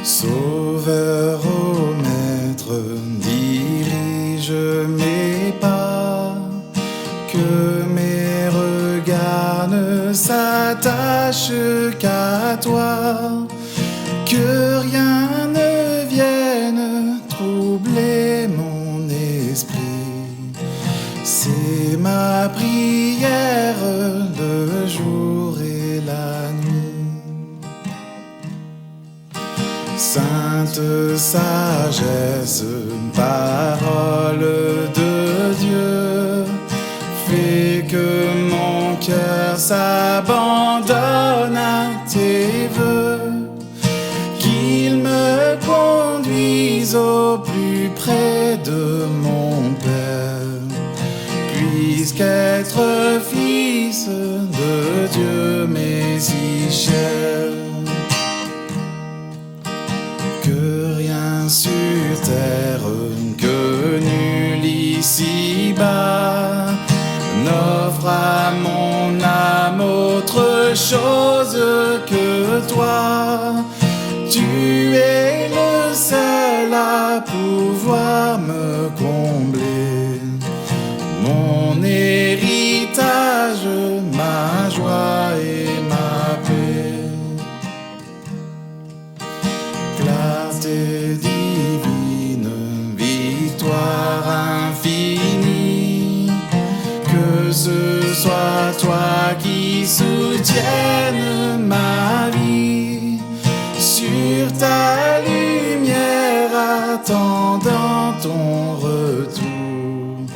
Sauveur au maître, dirige mes pas, que mes regards ne s'attachent qu'à toi, que rien ne vienne troubler mon esprit. C'est ma prière le jour et la nuit. Sainte sagesse, parole de Dieu, fais que mon cœur s'abandonne à tes vœux, qu'il me conduise au plus près de mon Père, puisqu'être fils de Dieu m'est si cher. Que rien sur terre, que nul ici-bas n'offre à mon âme autre chose que toi. Tu es le seul à pouvoir me combler, mon héritage, ma joie et ma paix. Clarté divine, victoire infinie, que ce soit toi qui soutiennes ma vie, sur ta lumière attendant ton retour.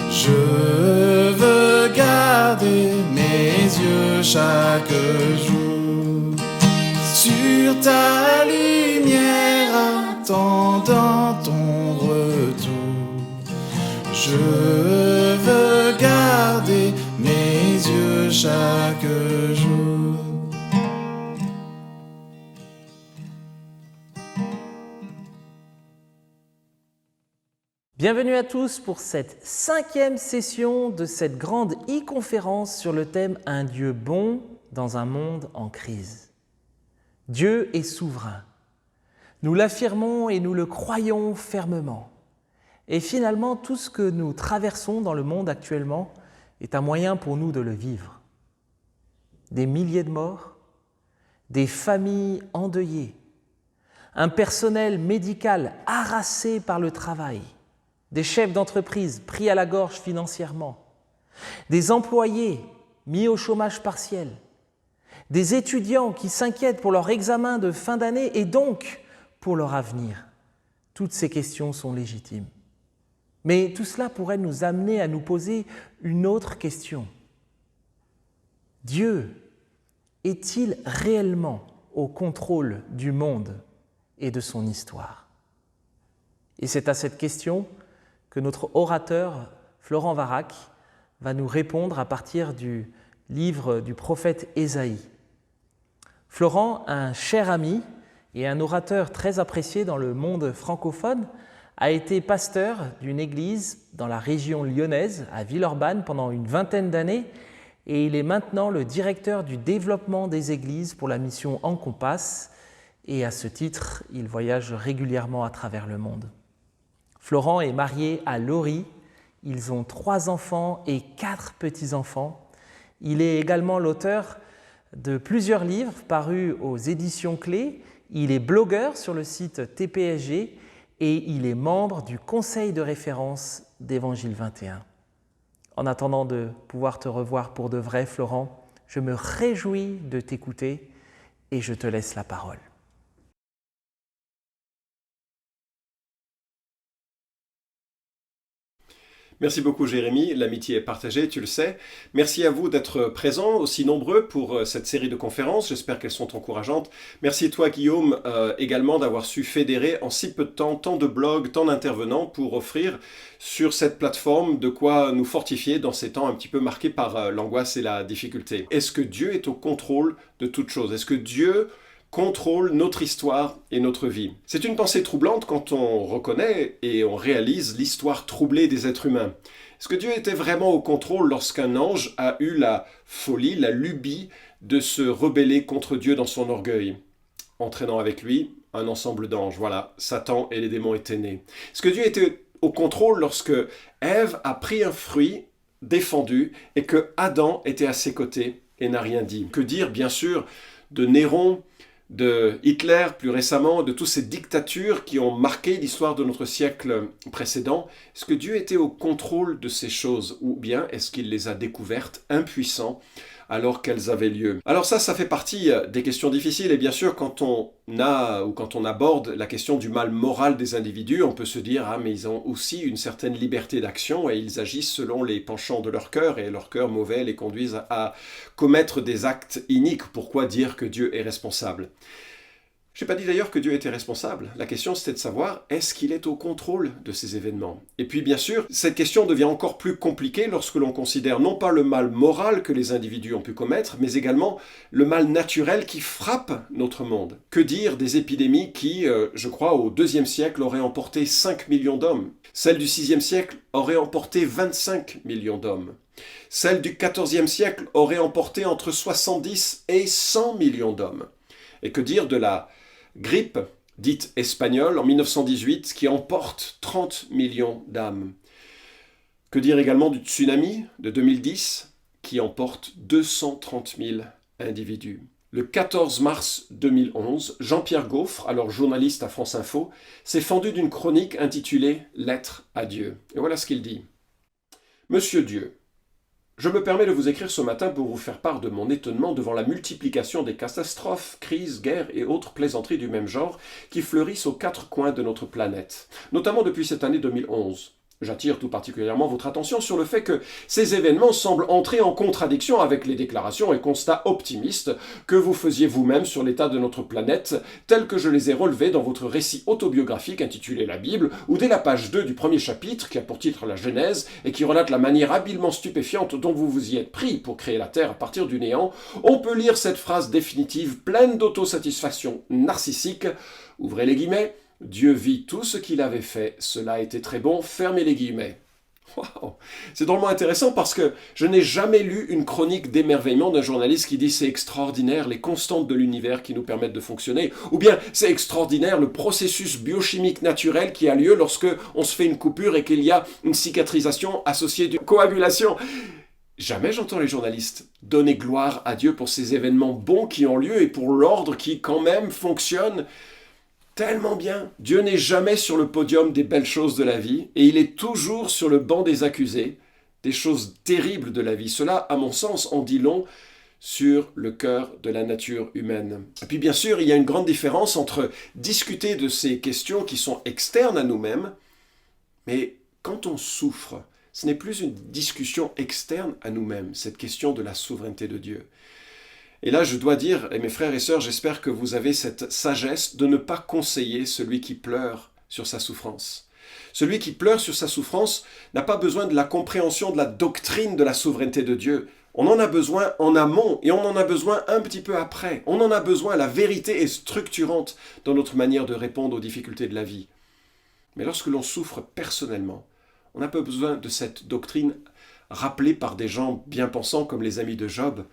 Je veux garder mes yeux chaque jour sur ta lumière attendant ton retour. Je veux garder mes yeux chaque jour. Bienvenue à tous pour cette 5e session de cette grande e-conférence sur le thème « Un Dieu bon dans un monde en crise ». Dieu est souverain. Nous l'affirmons et nous le croyons fermement. Et finalement, tout ce que nous traversons dans le monde actuellement est un moyen pour nous de le vivre. Des milliers de morts, des familles endeuillées, un personnel médical harassé par le travail, des chefs d'entreprise pris à la gorge financièrement, des employés mis au chômage partiel, des étudiants qui s'inquiètent pour leur examen de fin d'année et donc pour leur avenir. Toutes ces questions sont légitimes. Mais tout cela pourrait nous amener à nous poser une autre question. Dieu est-il réellement au contrôle du monde et de son histoire? Et c'est à cette question que notre orateur, Florent Varac, va nous répondre à partir du livre du prophète Ésaïe. Florent, un cher ami et un orateur très apprécié dans le monde francophone, a été pasteur d'une église dans la région lyonnaise, à Villeurbanne, pendant une vingtaine d'années, et il est maintenant le directeur du développement des églises pour la mission En Compass, et à ce titre, il voyage régulièrement à travers le monde. Florent est marié à Laurie, ils ont 3 enfants et 4 petits-enfants. Il est également l'auteur de plusieurs livres parus aux éditions Clés. Il est blogueur sur le site TPSG et il est membre du conseil de référence d'Évangile 21. En attendant de pouvoir te revoir pour de vrai, Florent, je me réjouis de t'écouter et je te laisse la parole. Merci beaucoup Jérémy, l'amitié est partagée, tu le sais. Merci à vous d'être présents, aussi nombreux pour cette série de conférences, j'espère qu'elles sont encourageantes. Merci à toi Guillaume également d'avoir su fédérer en si peu de temps tant de blogs, tant d'intervenants pour offrir sur cette plateforme de quoi nous fortifier dans ces temps un petit peu marqués par l'angoisse et la difficulté. Est-ce que Dieu est au contrôle de toutes choses? Est-ce que Dieu contrôle notre histoire et notre vie? C'est une pensée troublante quand on reconnaît et on réalise l'histoire troublée des êtres humains. Est-ce que Dieu était vraiment au contrôle lorsqu'un ange a eu la folie, la lubie de se rebeller contre Dieu dans son orgueil, entraînant avec lui un ensemble d'anges. Voilà, Satan et les démons étaient nés. Est-ce que Dieu était au contrôle lorsque Ève a pris un fruit défendu et que Adam était à ses côtés et n'a rien dit? Que dire, bien sûr, de Néron, de Hitler plus récemment, de toutes ces dictatures qui ont marqué l'histoire de notre siècle précédent? Est-ce que Dieu était au contrôle de ces choses ou bien est-ce qu'il les a découvertes impuissants alors qu'elles avaient lieu? Alors ça fait partie des questions difficiles et bien sûr quand on aborde la question du mal moral des individus, on peut se dire « Ah mais ils ont aussi une certaine liberté d'action et ils agissent selon les penchants de leur cœur et leur cœur mauvais les conduisent à commettre des actes iniques. Pourquoi dire que Dieu est responsable ?» Je n'ai pas dit d'ailleurs que Dieu était responsable. La question c'était de savoir, est-ce qu'il est au contrôle de ces événements? Et puis bien sûr, cette question devient encore plus compliquée lorsque l'on considère non pas le mal moral que les individus ont pu commettre, mais également le mal naturel qui frappe notre monde. Que dire des épidémies qui, je crois, au IIe siècle auraient emporté 5 millions d'hommes? Celle du VIe siècle aurait emporté 25 millions d'hommes. Celle du XIVe siècle aurait emporté entre 70 et 100 millions d'hommes. Et que dire de la grippe, dite espagnole, en 1918, qui emporte 30 millions d'âmes. Que dire également du tsunami de 2010, qui emporte 230 000 individus. Le 14 mars 2011, Jean-Pierre Gaufre, alors journaliste à France Info, s'est fendu d'une chronique intitulée « Lettre à Dieu ». Et voilà ce qu'il dit. « Monsieur Dieu, je me permets de vous écrire ce matin pour vous faire part de mon étonnement devant la multiplication des catastrophes, crises, guerres et autres plaisanteries du même genre qui fleurissent aux quatre coins de notre planète, notamment depuis cette année 2011. J'attire tout particulièrement votre attention sur le fait que ces événements semblent entrer en contradiction avec les déclarations et constats optimistes que vous faisiez vous-même sur l'état de notre planète, tels que je les ai relevés dans votre récit autobiographique intitulé La Bible, où dès la page 2 du premier chapitre, qui a pour titre la Genèse, et qui relate la manière habilement stupéfiante dont vous vous y êtes pris pour créer la Terre à partir du néant, on peut lire cette phrase définitive pleine d'autosatisfaction narcissique, ouvrez les guillemets, Dieu vit tout ce qu'il avait fait, cela était très bon, fermez les guillemets. Wow. C'est drôlement intéressant parce que je n'ai jamais lu une chronique d'émerveillement d'un journaliste qui dit c'est extraordinaire les constantes de l'univers qui nous permettent de fonctionner, ou bien c'est extraordinaire le processus biochimique naturel qui a lieu lorsque on se fait une coupure et qu'il y a une cicatrisation associée d'une coagulation. Jamais j'entends les journalistes donner gloire à Dieu pour ces événements bons qui ont lieu et pour l'ordre qui quand même fonctionne tellement bien. Dieu n'est jamais sur le podium des belles choses de la vie et il est toujours sur le banc des accusés, des choses terribles de la vie. Cela, à mon sens, en dit long sur le cœur de la nature humaine. Et puis bien sûr, il y a une grande différence entre discuter de ces questions qui sont externes à nous-mêmes, mais quand on souffre, ce n'est plus une discussion externe à nous-mêmes, cette question de la souveraineté de Dieu. Et là, je dois dire, et mes frères et sœurs, j'espère que vous avez cette sagesse de ne pas conseiller celui qui pleure sur sa souffrance. Celui qui pleure sur sa souffrance n'a pas besoin de la compréhension de la doctrine de la souveraineté de Dieu. On en a besoin en amont et on en a besoin un petit peu après. On en a besoin, la vérité est structurante dans notre manière de répondre aux difficultés de la vie. Mais lorsque l'on souffre personnellement, on n'a pas besoin de cette doctrine rappelée par des gens bien pensants comme les amis de Job.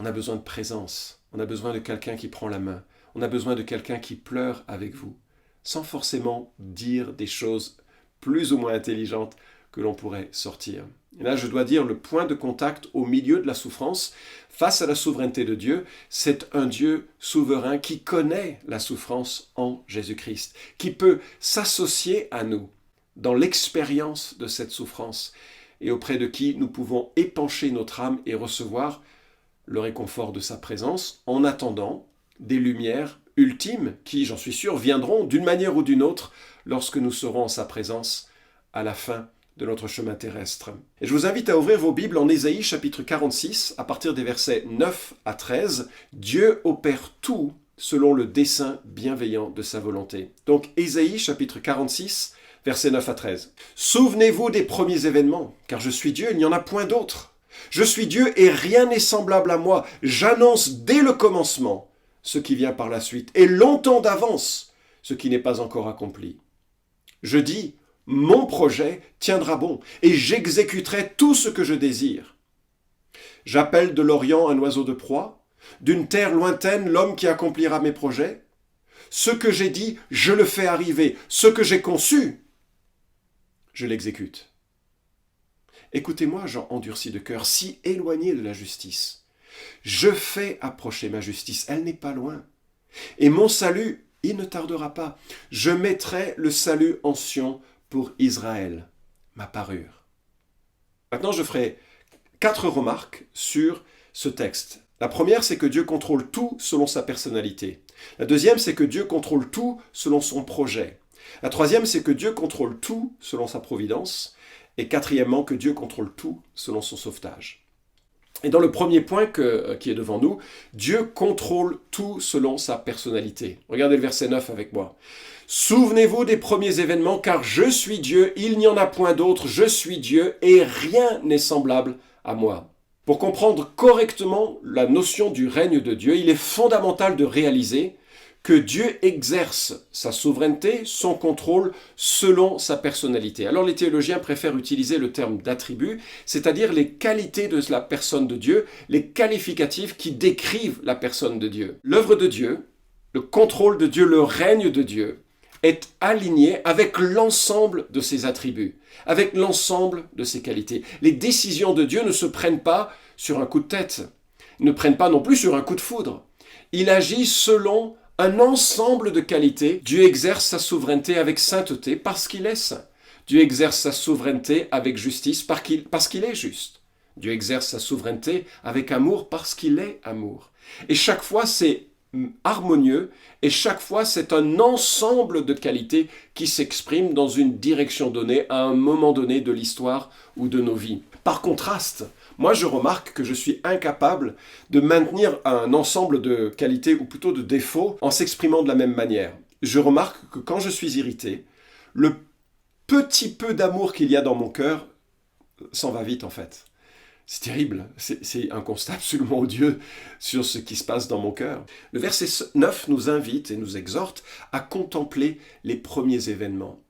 On a besoin de présence, on a besoin de quelqu'un qui prend la main, on a besoin de quelqu'un qui pleure avec vous, sans forcément dire des choses plus ou moins intelligentes que l'on pourrait sortir. Et là, je dois dire, le point de contact au milieu de la souffrance, face à la souveraineté de Dieu, c'est un Dieu souverain qui connaît la souffrance en Jésus-Christ, qui peut s'associer à nous dans l'expérience de cette souffrance et auprès de qui nous pouvons épancher notre âme et recevoir le réconfort de sa présence, en attendant des lumières ultimes qui, j'en suis sûr, viendront d'une manière ou d'une autre lorsque nous serons en sa présence à la fin de notre chemin terrestre. Et je vous invite à ouvrir vos Bibles en Ésaïe chapitre 46, à partir des versets 9 à 13. Dieu opère tout selon le dessein bienveillant de sa volonté. Donc Ésaïe chapitre 46, versets 9 à 13. Souvenez-vous des premiers événements, car je suis Dieu, il n'y en a point d'autre. Je suis Dieu et rien n'est semblable à moi. J'annonce dès le commencement ce qui vient par la suite et longtemps d'avance ce qui n'est pas encore accompli. Je dis, mon projet tiendra bon et j'exécuterai tout ce que je désire. J'appelle de l'Orient un oiseau de proie, d'une terre lointaine l'homme qui accomplira mes projets. Ce que j'ai dit, je le fais arriver. Ce que j'ai conçu, je l'exécute. Écoutez-moi, gens endurcis de cœur, si éloignés de la justice. Je fais approcher ma justice, elle n'est pas loin. Et mon salut, il ne tardera pas. Je mettrai le salut en Sion pour Israël, ma parure. Maintenant, je ferai 4 remarques sur ce texte. La première, c'est que Dieu contrôle tout selon sa personnalité. La deuxième, c'est que Dieu contrôle tout selon son projet. La troisième, c'est que Dieu contrôle tout selon sa providence. Et quatrièmement, que Dieu contrôle tout selon son sauvetage. Et dans le premier point qui est devant nous, Dieu contrôle tout selon sa personnalité. Regardez le verset 9 avec moi. « Souvenez-vous des premiers événements, car je suis Dieu, il n'y en a point d'autre, je suis Dieu, et rien n'est semblable à moi. » Pour comprendre correctement la notion du règne de Dieu, il est fondamental de réaliser que Dieu exerce sa souveraineté, son contrôle, selon sa personnalité. Alors les théologiens préfèrent utiliser le terme d'attribut, c'est-à-dire les qualités de la personne de Dieu, les qualificatifs qui décrivent la personne de Dieu. L'œuvre de Dieu, le contrôle de Dieu, le règne de Dieu, est aligné avec l'ensemble de ses attributs, avec l'ensemble de ses qualités. Les décisions de Dieu ne se prennent pas sur un coup de tête, ne prennent pas non plus sur un coup de foudre. Il agit selon un ensemble de qualités. Dieu exerce sa souveraineté avec sainteté parce qu'il est saint. Dieu exerce sa souveraineté avec justice parce qu'il est juste. Dieu exerce sa souveraineté avec amour parce qu'il est amour. Et chaque fois, c'est harmonieux et chaque fois, c'est un ensemble de qualités qui s'expriment dans une direction donnée à un moment donné de l'histoire ou de nos vies. Par contraste, moi je remarque que je suis incapable de maintenir un ensemble de qualités ou plutôt de défauts en s'exprimant de la même manière. Je remarque que quand je suis irrité, le petit peu d'amour qu'il y a dans mon cœur s'en va vite en fait. C'est terrible, c'est un constat absolument odieux sur ce qui se passe dans mon cœur. Le verset 9 nous invite et nous exhorte à contempler les premiers événements.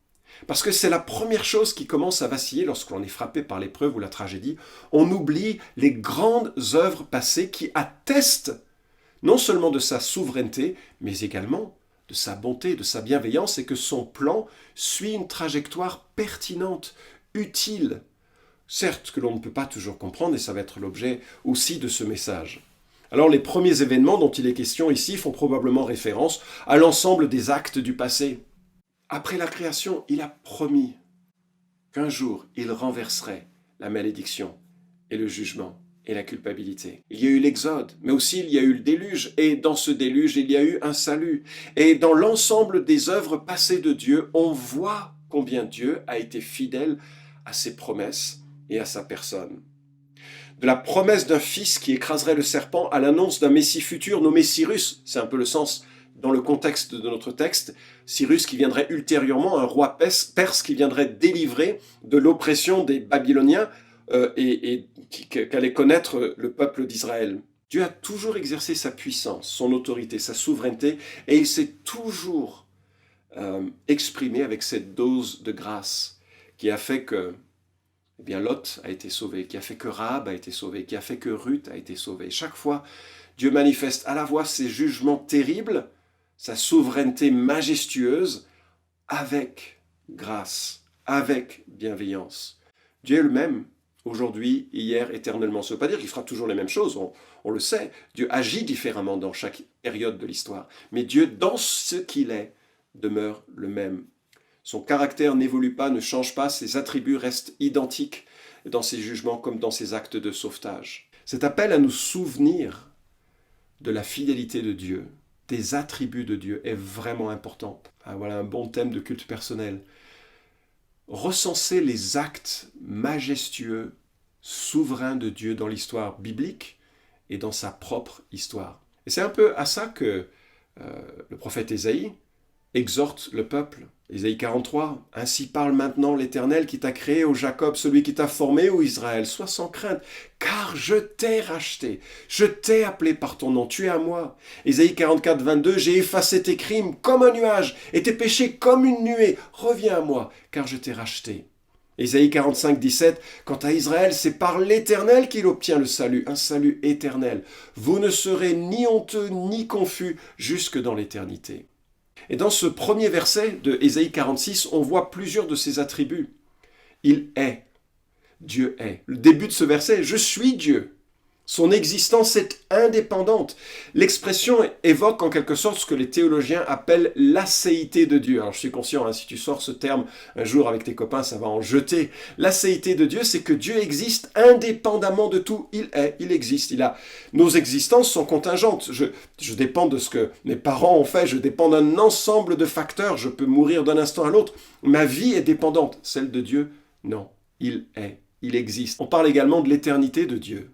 Parce que c'est la première chose qui commence à vaciller lorsque l'on est frappé par l'épreuve ou la tragédie. On oublie les grandes œuvres passées qui attestent non seulement de sa souveraineté, mais également de sa bonté, de sa bienveillance, et que son plan suit une trajectoire pertinente, utile. Certes que l'on ne peut pas toujours comprendre, et ça va être l'objet aussi de ce message. Alors les premiers événements dont il est question ici font probablement référence à l'ensemble des actes du passé. Après la création, il a promis qu'un jour, il renverserait la malédiction et le jugement et la culpabilité. Il y a eu l'Exode, mais aussi il y a eu le déluge, et dans ce déluge, il y a eu un salut. Et dans l'ensemble des œuvres passées de Dieu, on voit combien Dieu a été fidèle à ses promesses et à sa personne. De la promesse d'un fils qui écraserait le serpent à l'annonce d'un Messie futur nommé Cyrus, c'est un peu le sens dans le contexte de notre texte, Cyrus qui viendrait ultérieurement, un roi perse qui viendrait délivrer de l'oppression des Babyloniens et qu'allait connaître le peuple d'Israël. Dieu a toujours exercé sa puissance, son autorité, sa souveraineté, et il s'est toujours exprimé avec cette dose de grâce qui a fait que Lot a été sauvé, qui a fait que Rahab a été sauvé, qui a fait que Ruth a été sauvée. Chaque fois, Dieu manifeste à la fois ses jugements terribles, sa souveraineté majestueuse, avec grâce, avec bienveillance. Dieu est le même, aujourd'hui, hier, éternellement. Ça ne veut pas dire qu'il fera toujours les mêmes choses, on le sait. Dieu agit différemment dans chaque période de l'histoire. Mais Dieu, dans ce qu'il est, demeure le même. Son caractère n'évolue pas, ne change pas, ses attributs restent identiques dans ses jugements comme dans ses actes de sauvetage. Cet appel à nous souvenir de la fidélité de Dieu, des attributs de Dieu, est vraiment important. Voilà un bon thème de culte personnel. Recenser les actes majestueux, souverains de Dieu dans l'histoire biblique et dans sa propre histoire. Et c'est un peu à ça que le prophète Ésaïe exhorte le peuple. Ésaïe 43, « Ainsi parle maintenant l'Éternel qui t'a créé, ô Jacob, celui qui t'a formé, ô Israël, sois sans crainte, car je t'ai racheté, je t'ai appelé par ton nom, tu es à moi. » Ésaïe 44, 22, « J'ai effacé tes crimes comme un nuage, et tes péchés comme une nuée, reviens à moi, car je t'ai racheté. » Ésaïe 45, 17, « Quant à Israël, c'est par l'Éternel qu'il obtient le salut, un salut éternel. Vous ne serez ni honteux ni confus jusque dans l'éternité. » Et dans ce premier verset de Ésaïe 46, on voit plusieurs de ses attributs. Il est. Dieu est. Le début de ce verset, je suis Dieu. Son existence est indépendante. L'expression évoque en quelque sorte ce que les théologiens appellent l'acéité de Dieu. Alors je suis conscient, si tu sors ce terme un jour avec tes copains, ça va en jeter. L'acéité de Dieu, c'est que Dieu existe indépendamment de tout. Il est, il existe. Nos existences sont contingentes. Je dépends de ce que mes parents ont fait, je dépends d'un ensemble de facteurs. Je peux mourir d'un instant à l'autre. Ma vie est dépendante. Celle de Dieu, non. Il est, il existe. On parle également de l'éternité de Dieu.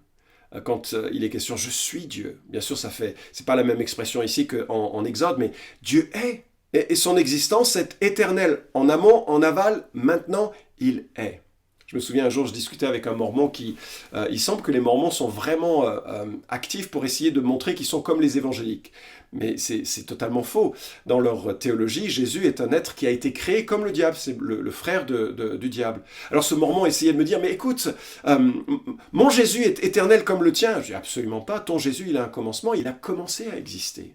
Quand il est question « je suis Dieu ». Bien sûr, c'est pas la même expression ici qu'en Exode, mais Dieu est. Et son existence est éternelle. En amont, en aval, maintenant, il est. Je me souviens un jour, je discutais avec un mormon il semble que les mormons sont vraiment actifs pour essayer de montrer qu'ils sont comme les évangéliques. Mais c'est totalement faux. Dans leur théologie, Jésus est un être qui a été créé comme le diable, c'est le frère du diable. Alors ce mormon essayait de me dire, mais écoute, mon Jésus est éternel comme le tien. Je dis absolument pas, ton Jésus il a un commencement, il a commencé à exister.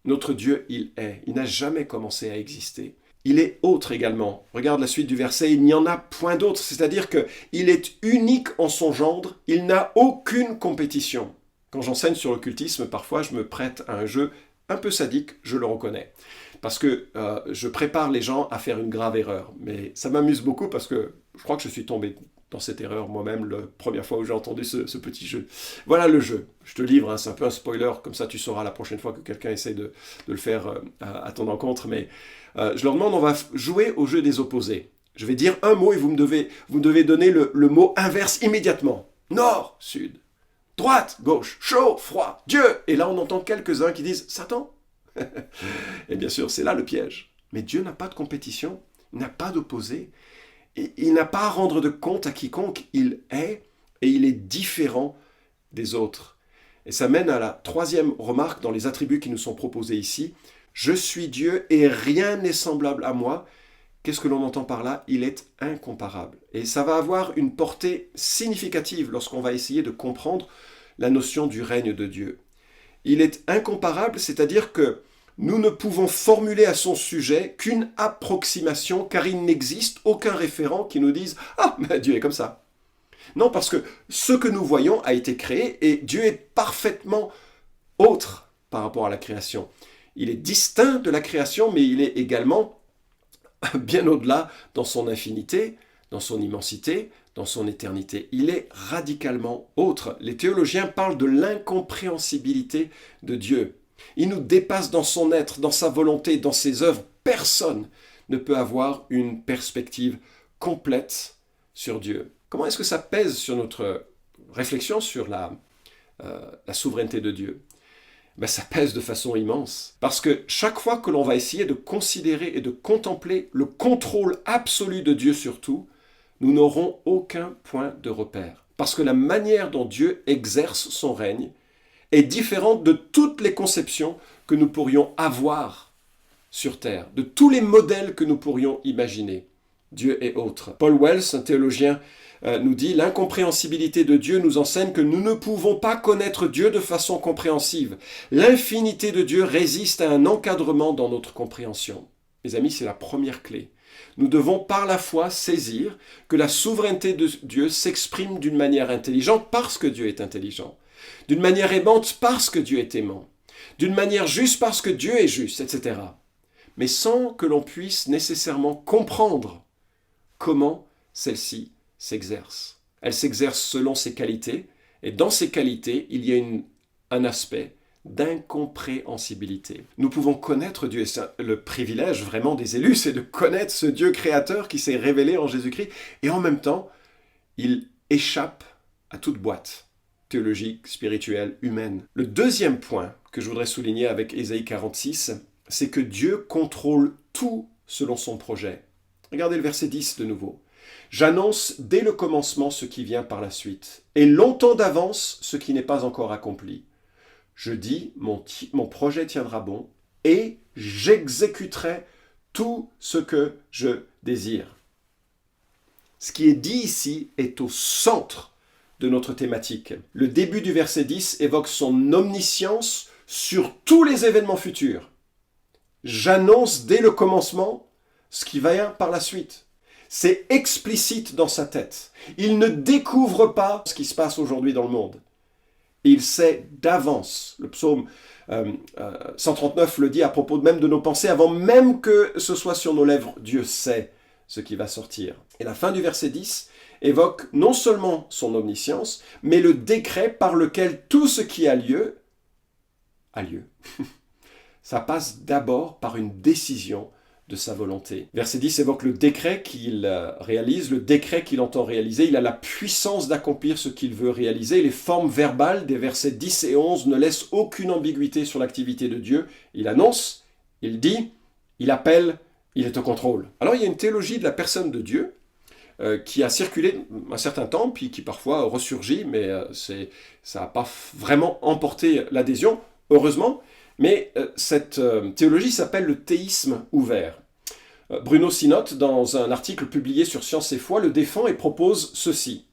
Notre Dieu, il est, il n'a jamais commencé à exister. Il est autre également. Regarde la suite du verset, il n'y en a point d'autre, c'est-à-dire qu'il est unique en son genre, il n'a aucune compétition. Quand j'enseigne sur l'occultisme, parfois je me prête à un jeu un peu sadique, je le reconnais. Parce que je prépare les gens à faire une grave erreur. Mais ça m'amuse beaucoup parce que je crois que je suis tombé dans cette erreur moi-même la première fois où j'ai entendu ce petit jeu. Voilà le jeu. Je te livre, c'est un peu un spoiler, comme ça tu sauras la prochaine fois que quelqu'un essaie de le faire à ton encontre. Mais je leur demande, on va jouer au jeu des opposés. Je vais dire un mot et vous me devez donner le mot inverse immédiatement. Nord, sud. Droite, gauche, chaud, froid, Dieu. Et là, on entend quelques-uns qui disent « Satan ». Et bien sûr, c'est là le piège. Mais Dieu n'a pas de compétition, il n'a pas d'opposé. Et il n'a pas à rendre de compte à quiconque. Il est et il est différent des autres. Et ça mène à la troisième remarque dans les attributs qui nous sont proposés ici. « Je suis Dieu et rien n'est semblable à moi ». Qu'est-ce que l'on entend par là? Il est incomparable. Et ça va avoir une portée significative lorsqu'on va essayer de comprendre la notion du règne de Dieu. Il est incomparable, c'est-à-dire que nous ne pouvons formuler à son sujet qu'une approximation, car il n'existe aucun référent qui nous dise « Ah, mais Dieu est comme ça ». Non, parce que ce que nous voyons a été créé et Dieu est parfaitement autre par rapport à la création. Il est distinct de la création, mais il est également bien au-delà dans son infinité, dans son immensité, dans son éternité. Il est radicalement autre. Les théologiens parlent de l'incompréhensibilité de Dieu. Il nous dépasse dans son être, dans sa volonté, dans ses œuvres. Personne ne peut avoir une perspective complète sur Dieu. Comment est-ce que ça pèse sur notre réflexion sur la souveraineté de Dieu? Ça pèse de façon immense. Parce que chaque fois que l'on va essayer de considérer et de contempler le contrôle absolu de Dieu sur tout, nous n'aurons aucun point de repère. Parce que la manière dont Dieu exerce son règne est différente de toutes les conceptions que nous pourrions avoir sur Terre, de tous les modèles que nous pourrions imaginer. Dieu est autre. Paul Wells, un théologien, nous dit « L'incompréhensibilité de Dieu nous enseigne que nous ne pouvons pas connaître Dieu de façon compréhensive. L'infinité de Dieu résiste à un encadrement dans notre compréhension. » Mes amis, c'est la première clé. Nous devons par la foi saisir que la souveraineté de Dieu s'exprime d'une manière intelligente parce que Dieu est intelligent, d'une manière aimante parce que Dieu est aimant, d'une manière juste parce que Dieu est juste, etc. Mais sans que l'on puisse nécessairement comprendre comment celle-ci s'exerce. Elle s'exerce selon ses qualités, et dans ces qualités, il y a un aspect d'incompréhensibilité. Nous pouvons connaître Dieu, et c'est le privilège vraiment des élus, c'est de connaître ce Dieu créateur qui s'est révélé en Jésus-Christ, et en même temps, il échappe à toute boîte théologique, spirituelle, humaine. Le deuxième point que je voudrais souligner avec Ésaïe 46, c'est que Dieu contrôle tout selon son projet. Regardez le verset 10 de nouveau. « J'annonce dès le commencement ce qui vient par la suite, et longtemps d'avance ce qui n'est pas encore accompli. Je dis, mon projet tiendra bon, et j'exécuterai tout ce que je désire. » Ce qui est dit ici est au centre de notre thématique. Le début du verset 10 évoque son omniscience sur tous les événements futurs. J'annonce dès le commencement ce qui va par la suite. C'est explicite dans sa tête. Il ne découvre pas ce qui se passe aujourd'hui dans le monde. Il sait d'avance. Le psaume 139 le dit à propos même de nos pensées, avant même que ce soit sur nos lèvres, Dieu sait ce qui va sortir. Et la fin du verset 10 évoque non seulement son omniscience, mais le décret par lequel tout ce qui a lieu, a lieu. Ça passe d'abord par une décision de sa volonté. Verset 10 évoque le décret qu'il réalise, le décret qu'il entend réaliser. Il a la puissance d'accomplir ce qu'il veut réaliser. Les formes verbales des versets 10 et 11 ne laissent aucune ambiguïté sur l'activité de Dieu. Il annonce, il dit, il appelle, il est au contrôle. Alors il y a une théologie de la personne de Dieu qui a circulé un certain temps, puis qui parfois ressurgit, mais ça n'a pas vraiment emporté l'adhésion, heureusement. Mais cette théologie s'appelle le théisme ouvert. Bruno Sinotte, dans un article publié sur Science et Foi, le défend et propose ceci.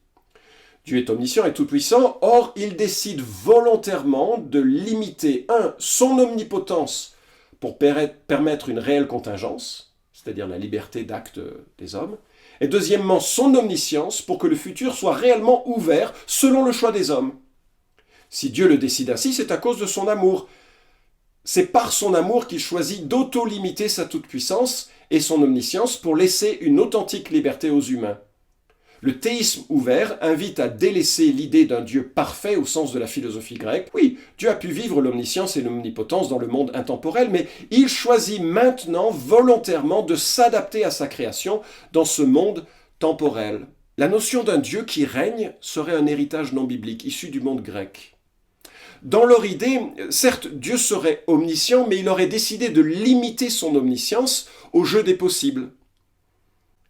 Dieu est omniscient et tout-puissant, or il décide volontairement de limiter, 1. Son omnipotence pour permettre une réelle contingence, c'est-à-dire la liberté d'acte des hommes, et deuxièmement, son omniscience pour que le futur soit réellement ouvert selon le choix des hommes. Si Dieu le décide ainsi, c'est à cause de son amour. C'est par son amour qu'il choisit d'auto-limiter sa toute-puissance et son omniscience pour laisser une authentique liberté aux humains. Le théisme ouvert invite à délaisser l'idée d'un Dieu parfait au sens de la philosophie grecque. Oui, Dieu a pu vivre l'omniscience et l'omnipotence dans le monde intemporel, mais il choisit maintenant volontairement de s'adapter à sa création dans ce monde temporel. La notion d'un Dieu qui règne serait un héritage non biblique, issu du monde grec. Dans leur idée, certes, Dieu serait omniscient, mais il aurait décidé de limiter son omniscience au jeu des possibles.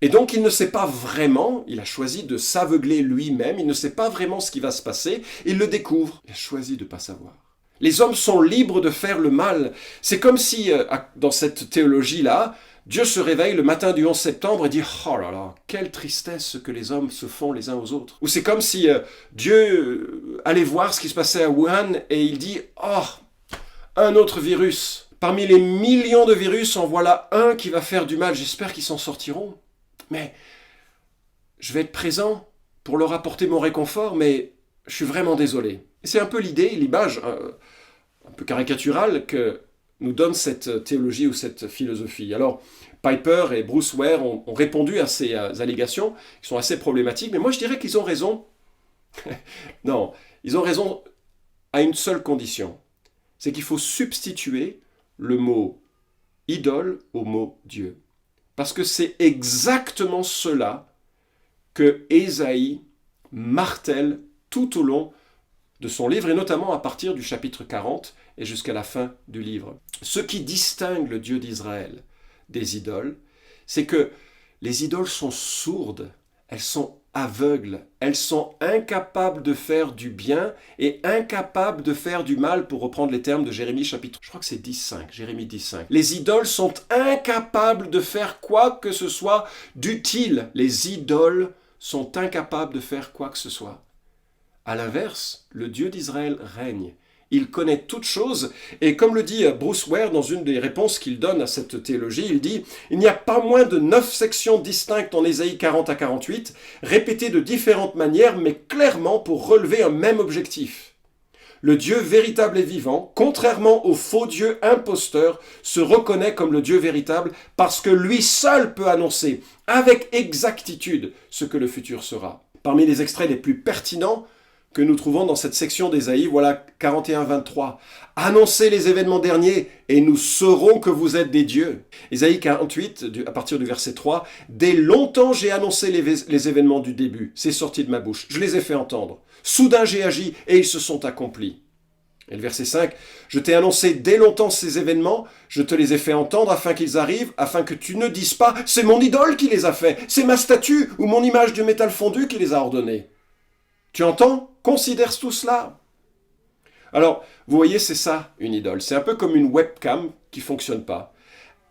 Et donc il ne sait pas vraiment, il a choisi de s'aveugler lui-même, il ne sait pas vraiment ce qui va se passer, il le découvre. Il a choisi de ne pas savoir. Les hommes sont libres de faire le mal. C'est comme si, dans cette théologie-là, Dieu se réveille le matin du 11 septembre et dit « Oh là là, quelle tristesse ce que les hommes se font les uns aux autres ». Ou c'est comme si Dieu allait voir ce qui se passait à Wuhan et il dit « Oh, un autre virus. Parmi les millions de virus, en voilà un qui va faire du mal. J'espère qu'ils s'en sortiront. Mais je vais être présent pour leur apporter mon réconfort, mais je suis vraiment désolé. » Et c'est un peu l'idée, l'image un peu caricaturale que nous donne cette théologie ou cette philosophie. Alors, Piper et Bruce Ware ont répondu à ces allégations, qui sont assez problématiques, mais moi je dirais qu'ils ont raison. Non, ils ont raison à une seule condition. C'est qu'il faut substituer le mot idole au mot Dieu. Parce que c'est exactement cela que Ésaïe martèle tout au long de son livre, et notamment à partir du chapitre 40 et jusqu'à la fin du livre. Ce qui distingue le Dieu d'Israël des idoles, c'est que les idoles sont sourdes, elles sont aveugles, elles sont incapables de faire du bien et incapables de faire du mal, pour reprendre les termes de Jérémie chapitre, je crois que c'est 10.5, Jérémie 10.5. Les idoles sont incapables de faire quoi que ce soit d'utile. Les idoles sont incapables de faire quoi que ce soit. À l'inverse, le Dieu d'Israël règne. Il connaît toutes choses, et comme le dit Bruce Ware dans une des réponses qu'il donne à cette théologie, il dit « Il n'y a pas moins de 9 sections distinctes en Ésaïe 40 à 48, répétées de différentes manières, mais clairement pour relever un même objectif. Le Dieu véritable et vivant, contrairement au faux Dieu imposteur, se reconnaît comme le Dieu véritable parce que lui seul peut annoncer avec exactitude ce que le futur sera. » Parmi les extraits les plus pertinents que nous trouvons dans cette section d'Ésaïe, voilà 41-23. « Annoncez les événements derniers, et nous saurons que vous êtes des dieux. » Ésaïe 48, à partir du verset 3. « Dès longtemps j'ai annoncé les événements du début, c'est sorti de ma bouche, je les ai fait entendre. Soudain j'ai agi, et ils se sont accomplis. » Et le verset 5, « Je t'ai annoncé dès longtemps ces événements, je te les ai fait entendre afin qu'ils arrivent, afin que tu ne dises pas « C'est mon idole qui les a faits, c'est ma statue ou mon image de métal fondu qui les a ordonnés. » Tu entends? Considère tout cela. Alors, vous voyez, c'est ça, une idole. C'est un peu comme une webcam qui ne fonctionne pas.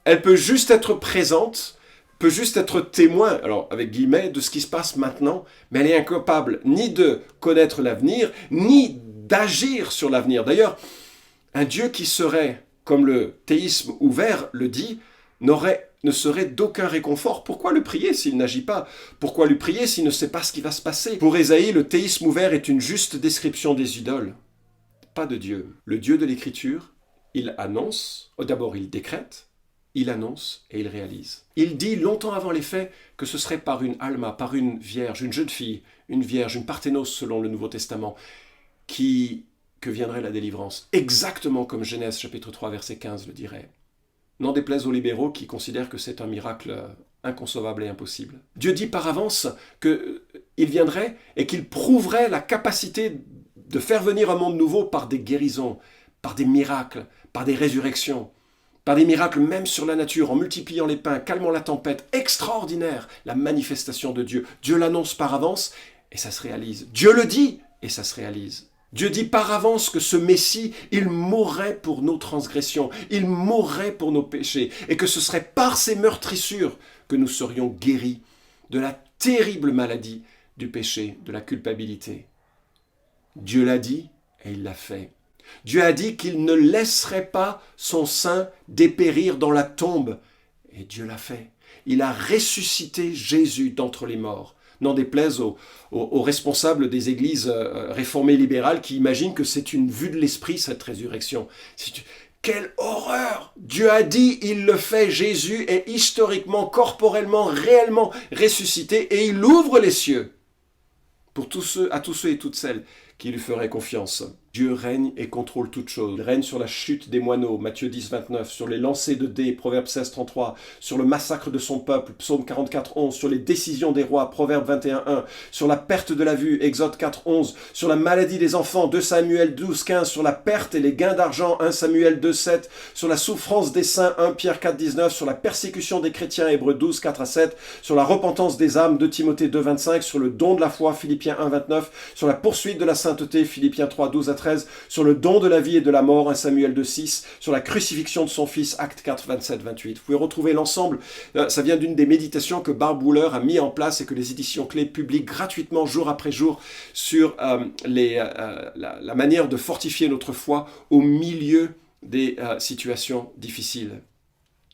Elle peut juste être présente, peut juste être témoin, alors avec guillemets, de ce qui se passe maintenant, mais elle est incapable ni de connaître l'avenir, ni d'agir sur l'avenir. D'ailleurs, un Dieu qui serait comme le théisme ouvert le dit, ne serait d'aucun réconfort. Pourquoi le prier s'il n'agit pas? Pourquoi lui prier s'il ne sait pas ce qui va se passer? Pour Ésaïe, le théisme ouvert est une juste description des idoles, pas de Dieu. Le Dieu de l'Écriture, il annonce, d'abord il décrète, il annonce et il réalise. Il dit longtemps avant les faits que ce serait par une alma, par une vierge, une jeune fille, une vierge, une parthénos selon le Nouveau Testament, que viendrait la délivrance. Exactement comme Genèse chapitre 3 verset 15 le dirait. N'en déplaise aux libéraux qui considèrent que c'est un miracle inconcevable et impossible. Dieu dit par avance qu'il viendrait et qu'il prouverait la capacité de faire venir un monde nouveau par des guérisons, par des miracles, par des résurrections, par des miracles même sur la nature, en multipliant les pains, calmant la tempête. Extraordinaire, la manifestation de Dieu. Dieu l'annonce par avance et ça se réalise. Dieu le dit et ça se réalise. Dieu dit par avance que ce Messie, il mourrait pour nos transgressions, il mourrait pour nos péchés, et que ce serait par ses meurtrissures que nous serions guéris de la terrible maladie du péché, de la culpabilité. Dieu l'a dit et il l'a fait. Dieu a dit qu'il ne laisserait pas son saint dépérir dans la tombe, et Dieu l'a fait. Il a ressuscité Jésus d'entre les morts. N'en déplaise aux responsables des églises réformées libérales qui imaginent que c'est une vue de l'esprit, cette résurrection. Quelle horreur! Dieu a dit, il le fait. Jésus est historiquement, corporellement, réellement ressuscité et il ouvre les cieux pour à tous ceux et toutes celles qui lui feraient confiance. Dieu règne et contrôle toutes choses. Il règne sur la chute des moineaux, Matthieu 10, 29, sur les lancers de dés, Proverbe 16, 33, sur le massacre de son peuple, Psaume 44, 11, sur les décisions des rois, Proverbe 21, 1, sur la perte de la vue, Exode 4, 11, sur la maladie des enfants, 2 Samuel 12, 15, sur la perte et les gains d'argent, 1 Samuel 2, 7, sur la souffrance des saints, 1 Pierre 4, 19, sur la persécution des chrétiens, Hébreux 12, 4 à 7, sur la repentance des âmes, 2 Timothée 2, 25, sur le don de la foi, Philippiens 1, 29, sur la poursuite de la sainteté, Philippiens 3, 12 à 13, sur le don de la vie et de la mort, 1 Samuel 2, 6, sur la crucifixion de son fils, Actes 4, 27, 28. Vous pouvez retrouver l'ensemble, ça vient d'une des méditations que Barb Wooler a mis en place et que les éditions Clés publient gratuitement jour après jour sur la manière de fortifier notre foi au milieu des situations difficiles.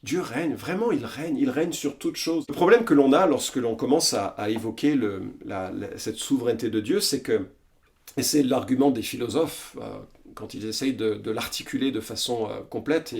Dieu règne, vraiment il règne sur toute chose. Le problème que l'on a lorsque l'on commence à évoquer cette souveraineté de Dieu, c'est que, et c'est l'argument des philosophes, quand ils essayent de l'articuler de façon complète,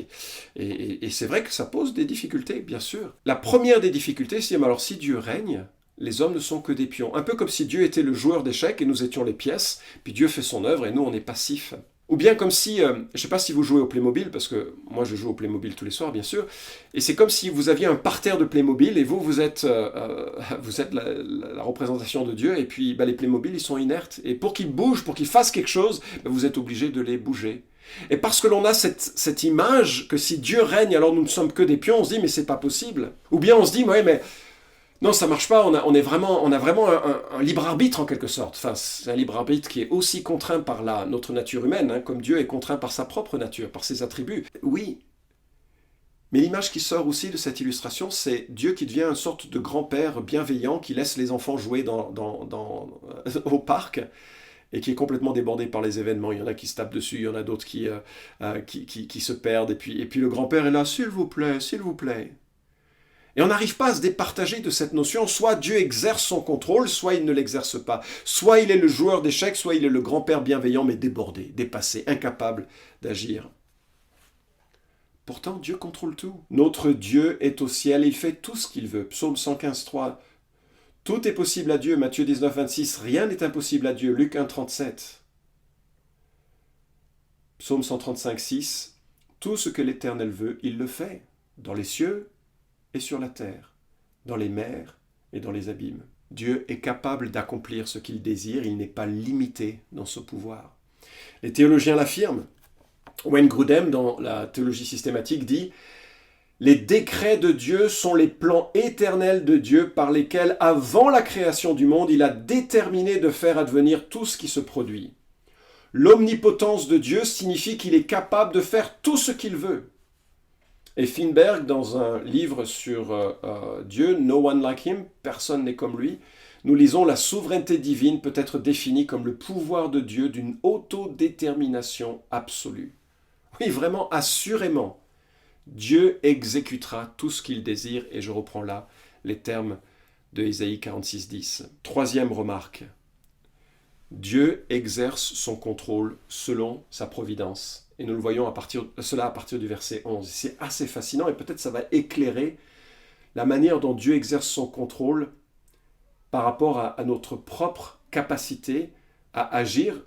et c'est vrai que ça pose des difficultés, bien sûr. La première des difficultés, c'est alors si Dieu règne, les hommes ne sont que des pions. Un peu comme si Dieu était le joueur d'échecs et nous étions les pièces, puis Dieu fait son œuvre et nous on est passifs. Ou bien comme si, je ne sais pas si vous jouez au Playmobil, parce que moi je joue au Playmobil tous les soirs bien sûr, et c'est comme si vous aviez un parterre de Playmobil et vous êtes la représentation de Dieu, et puis les Playmobil ils sont inertes, et pour qu'ils bougent, pour qu'ils fassent quelque chose, vous êtes obligé de les bouger. Et parce que l'on a cette image que si Dieu règne alors nous ne sommes que des pions, on se dit mais c'est pas possible. Ou bien on se dit ouais mais non, ça marche pas, on a vraiment un libre arbitre en quelque sorte. Enfin, c'est un libre arbitre qui est aussi contraint par notre nature humaine, comme Dieu est contraint par sa propre nature, par ses attributs. Oui, mais l'image qui sort aussi de cette illustration, c'est Dieu qui devient une sorte de grand-père bienveillant qui laisse les enfants jouer au parc et qui est complètement débordé par les événements. Il y en a qui se tapent dessus, il y en a d'autres qui se perdent, et puis le grand-père est là, s'il vous plaît, s'il vous plaît. Et on n'arrive pas à se départager de cette notion, soit Dieu exerce son contrôle, soit il ne l'exerce pas. Soit il est le joueur d'échecs, soit il est le grand-père bienveillant, mais débordé, dépassé, incapable d'agir. Pourtant, Dieu contrôle tout. Notre Dieu est au ciel, il fait tout ce qu'il veut. Psaume 115, 3. Tout est possible à Dieu, Matthieu 19, 26. Rien n'est impossible à Dieu, Luc 1, 37. Psaume 135, 6. Tout ce que l'Éternel veut, il le fait, dans les cieux et sur la terre, dans les mers et dans les abîmes. Dieu est capable d'accomplir ce qu'il désire, il n'est pas limité dans ce pouvoir. Les théologiens l'affirment. Wayne Grudem, dans la théologie systématique, dit « Les décrets de Dieu sont les plans éternels de Dieu par lesquels, avant la création du monde, il a déterminé de faire advenir tout ce qui se produit. L'omnipotence de Dieu signifie qu'il est capable de faire tout ce qu'il veut. » Et Finberg, dans un livre sur Dieu, No One Like Him, personne n'est comme lui, nous lisons la souveraineté divine peut être définie comme le pouvoir de Dieu d'une autodétermination absolue. Oui, vraiment, assurément, Dieu exécutera tout ce qu'il désire, et je reprends là les termes de Ésaïe 46:10. Troisième remarque, Dieu exerce son contrôle selon sa providence. Et nous le voyons à partir du verset 11. C'est assez fascinant, et peut-être ça va éclairer la manière dont Dieu exerce son contrôle par rapport à notre propre capacité à agir.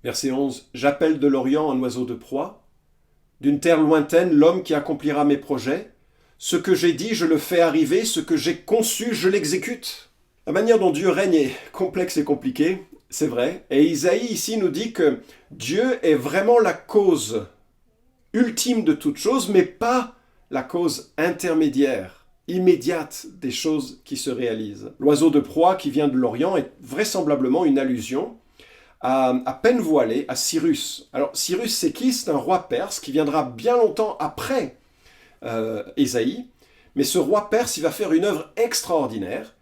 Verset 11, « J'appelle de l'Orient un oiseau de proie, d'une terre lointaine l'homme qui accomplira mes projets. Ce que j'ai dit, je le fais arriver, ce que j'ai conçu, je l'exécute. » La manière dont Dieu règne est complexe et compliquée, c'est vrai. Et Isaïe ici nous dit que Dieu est vraiment la cause ultime de toute chose, mais pas la cause intermédiaire, immédiate des choses qui se réalisent. L'oiseau de proie qui vient de l'Orient est vraisemblablement une allusion à peine voilée à Cyrus. Alors Cyrus, c'est qui? C'est un roi perse qui viendra bien longtemps après Ésaïe, mais ce roi perse, il va faire une œuvre extraordinaire.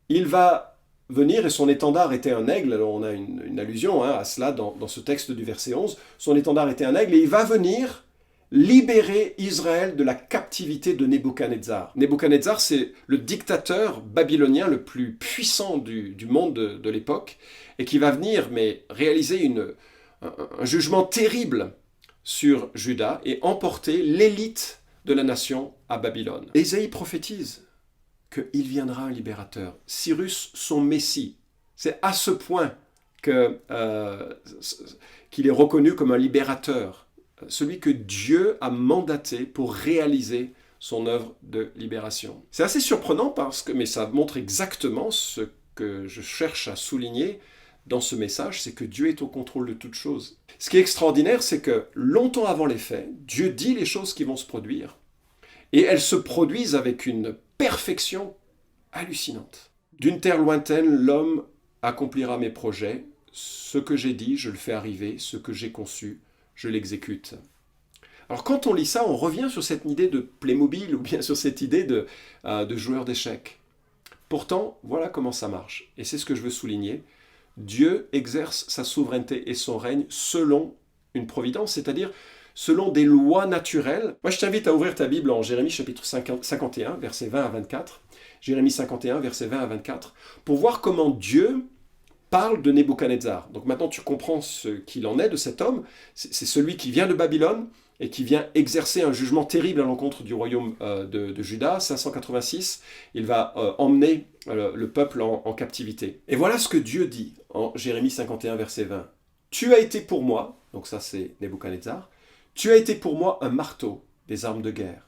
Il va venir, et son étendard était un aigle. Alors on a une allusion à cela dans ce texte du verset 11. Son étendard était un aigle, et il va venir libérer Israël de la captivité de Nebuchadnezzar. Nebuchadnezzar, c'est le dictateur babylonien le plus puissant du monde de l'époque, et qui va venir réaliser un jugement terrible sur Juda et emporter l'élite de la nation à Babylone. Ésaïe prophétise qu'il viendra un libérateur, Cyrus son Messie. C'est à ce point qu'il est reconnu comme un libérateur, celui que Dieu a mandaté pour réaliser son œuvre de libération. C'est assez surprenant mais ça montre exactement ce que je cherche à souligner dans ce message, c'est que Dieu est au contrôle de toutes choses. Ce qui est extraordinaire, c'est que longtemps avant les faits, Dieu dit les choses qui vont se produire, et elles se produisent avec une perfection hallucinante. D'une terre lointaine, l'homme accomplira mes projets. Ce que j'ai dit, je le fais arriver. Ce que j'ai conçu, je l'exécute. Alors quand on lit ça, on revient sur cette idée de Playmobil ou bien sur cette idée de joueur d'échecs. Pourtant, voilà comment ça marche. Et c'est ce que je veux souligner. Dieu exerce sa souveraineté et son règne selon une providence, c'est-à-dire selon des lois naturelles. Moi, je t'invite à ouvrir ta Bible en Jérémie chapitre 51, versets 20 à 24. Jérémie 51, versets 20 à 24, pour voir comment Dieu parle de Nebuchadnezzar. Donc maintenant, tu comprends ce qu'il en est de cet homme. C'est celui qui vient de Babylone et qui vient exercer un jugement terrible à l'encontre du royaume de Juda. 586, il va emmener le peuple en captivité. Et voilà ce que Dieu dit en Jérémie 51, verset 20. « Tu as été pour moi, donc ça c'est Nebuchadnezzar, tu as été pour moi un marteau, des armes de guerre.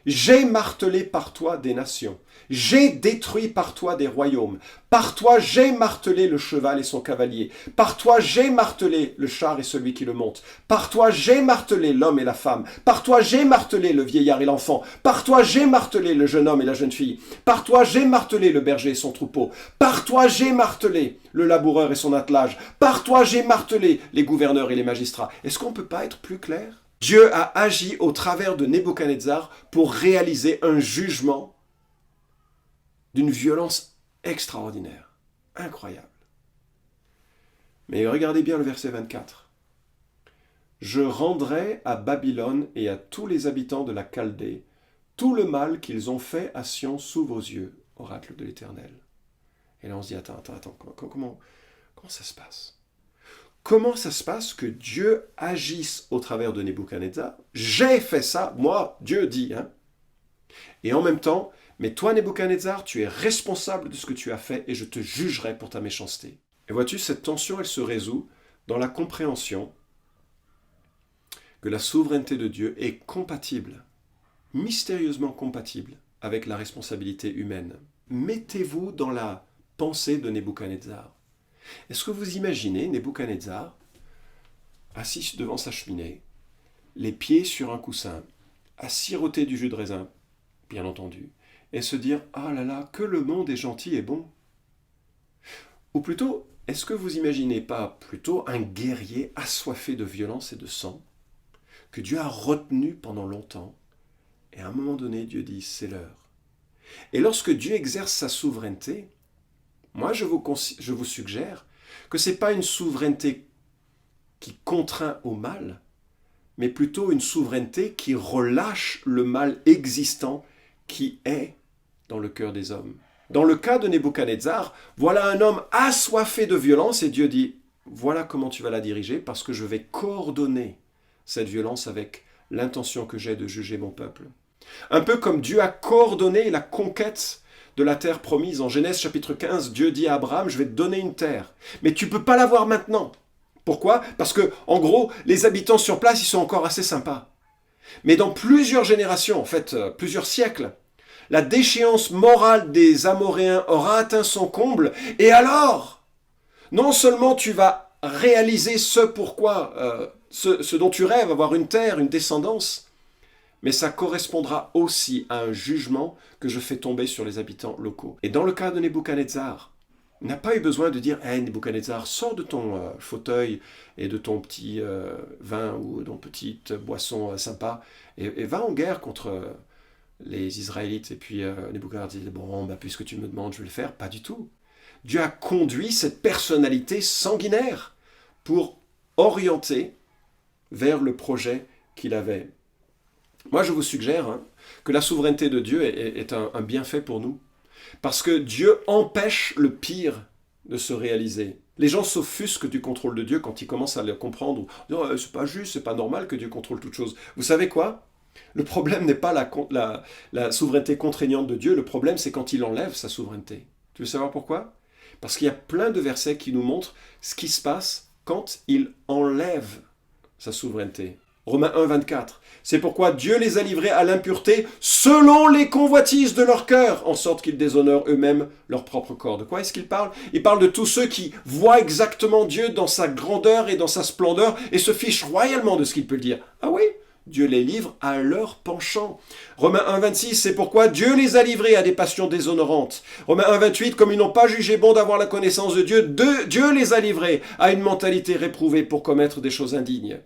J'ai martelé par toi des nations, j'ai détruit par toi des royaumes, par toi j'ai martelé le cheval et son cavalier, par toi j'ai martelé le char et celui qui le monte, par toi j'ai martelé l'homme et la femme, par toi j'ai martelé le vieillard et l'enfant, par toi j'ai martelé le jeune homme et la jeune fille, par toi j'ai martelé le berger et son troupeau, par toi j'ai martelé le laboureur et son attelage, par toi j'ai martelé les gouverneurs et les magistrats. » Est-ce qu'on ne peut pas être plus clair ? Dieu a agi au travers de Nebuchadnezzar pour réaliser un jugement d'une violence extraordinaire, incroyable. Mais regardez bien le verset 24. « Je rendrai à Babylone et à tous les habitants de la Chaldée tout le mal qu'ils ont fait à Sion sous vos yeux, oracle de l'Éternel. » Et là on se dit, attends, comment ça se passe ? Comment ça se passe que Dieu agisse au travers de Nebuchadnezzar? J'ai fait ça, moi, Dieu dit. Et en même temps, mais toi, Nebuchadnezzar, tu es responsable de ce que tu as fait et je te jugerai pour ta méchanceté. Et vois-tu, cette tension, elle se résout dans la compréhension que la souveraineté de Dieu est compatible, mystérieusement compatible avec la responsabilité humaine. Mettez-vous dans la pensée de Nebuchadnezzar. Est-ce que vous imaginez Nebuchadnezzar assis devant sa cheminée, les pieds sur un coussin, à siroter du jus de raisin, bien entendu, et se dire « Ah là là, que le monde est gentil et bon !» Ou plutôt, est-ce que vous imaginez pas plutôt un guerrier assoiffé de violence et de sang, que Dieu a retenu pendant longtemps, et à un moment donné, Dieu dit « C'est l'heure ». Et lorsque Dieu exerce sa souveraineté, moi, je vous suggère que ce n'est pas une souveraineté qui contraint au mal, mais plutôt une souveraineté qui relâche le mal existant qui est dans le cœur des hommes. Dans le cas de Nebuchadnezzar, voilà un homme assoiffé de violence et Dieu dit, voilà comment tu vas la diriger parce que je vais coordonner cette violence avec l'intention que j'ai de juger mon peuple. Un peu comme Dieu a coordonné la conquête de la terre promise. En Genèse chapitre 15, Dieu dit à Abraham, je vais te donner une terre, mais tu ne peux pas l'avoir maintenant. Pourquoi? Parce que, en gros, les habitants sur place, ils sont encore assez sympas. Mais dans plusieurs générations, en fait, plusieurs siècles, la déchéance morale des Amoréens aura atteint son comble, et alors, non seulement tu vas réaliser ce dont tu rêves, avoir une terre, une descendance, mais ça correspondra aussi à un jugement que je fais tomber sur les habitants locaux. Et dans le cas de Nebuchadnezzar, il n'a pas eu besoin de dire « Hey Nebuchadnezzar, sors de ton fauteuil et de ton petit vin ou de ton petite boisson sympa et va en guerre contre les Israélites. » Et puis Nebuchadnezzar dit « Bon, puisque tu me demandes, je vais le faire. » Pas du tout. Dieu a conduit cette personnalité sanguinaire pour orienter vers le projet qu'il avait. Moi, je vous suggère que la souveraineté de Dieu est un bienfait pour nous. Parce que Dieu empêche le pire de se réaliser. Les gens s'offusquent du contrôle de Dieu quand ils commencent à le comprendre. Oh, c'est pas juste, c'est pas normal que Dieu contrôle toute chose. Vous savez quoi? Le problème n'est pas la souveraineté contraignante de Dieu. Le problème, c'est quand il enlève sa souveraineté. Tu veux savoir pourquoi? Parce qu'il y a plein de versets qui nous montrent ce qui se passe quand il enlève sa souveraineté. Romains 1, 24. C'est pourquoi Dieu les a livrés à l'impureté selon les convoitises de leur cœur, en sorte qu'ils déshonorent eux-mêmes leur propre corps. De quoi est-ce qu'il parle? Il parle de tous ceux qui voient exactement Dieu dans sa grandeur et dans sa splendeur et se fichent royalement de ce qu'il peut dire. Ah oui, Dieu les livre à leur penchant. Romains 1, 26, c'est pourquoi Dieu les a livrés à des passions déshonorantes. Romains 1, 28, comme ils n'ont pas jugé bon d'avoir la connaissance de Dieu, Dieu les a livrés à une mentalité réprouvée pour commettre des choses indignes.